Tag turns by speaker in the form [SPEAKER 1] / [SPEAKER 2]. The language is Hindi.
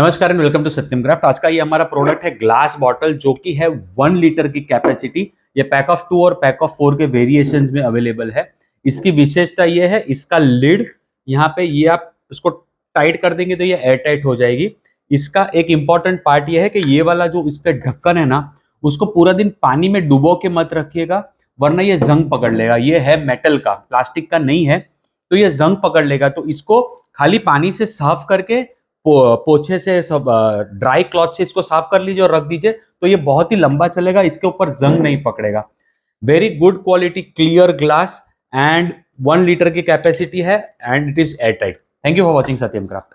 [SPEAKER 1] नमस्कार and welcome to Satyam craft. आज का ये हमारा प्रोडक्ट है ग्लास बॉटल, जो कि है 1 लीटर की कैपेसिटी। ये पैक ऑफ 2 और पैक ऑफ 4 के वेरिएशंस में अवेलेबल है। इसकी विशेषता ये है, इसका लिड यहाँ पे ये आप इसको टाइट कर देंगे तो ये एयर टाइट हो जाएगी। इसका एक इंपॉर्टेंट पार्ट ये है कि ये वाला जो इसका ढक्कन है ना, उसको पूरा दिन पानी में डुबो के मत रखिएगा, वरना ये जंग पकड़ लेगा। ये है मेटल का, प्लास्टिक का नहीं है, तो ये जंग पकड़ लेगा। तो इसको खाली पानी से साफ करके पोछे से सब ड्राई क्लॉथ से इसको साफ कर लीजिए और रख दीजिए, तो ये बहुत ही लंबा चलेगा, इसके ऊपर जंग नहीं पकड़ेगा। Very good quality clear glass and 1 litre की कैपेसिटी है and it is air tight. Thank you for watching Satyam craft.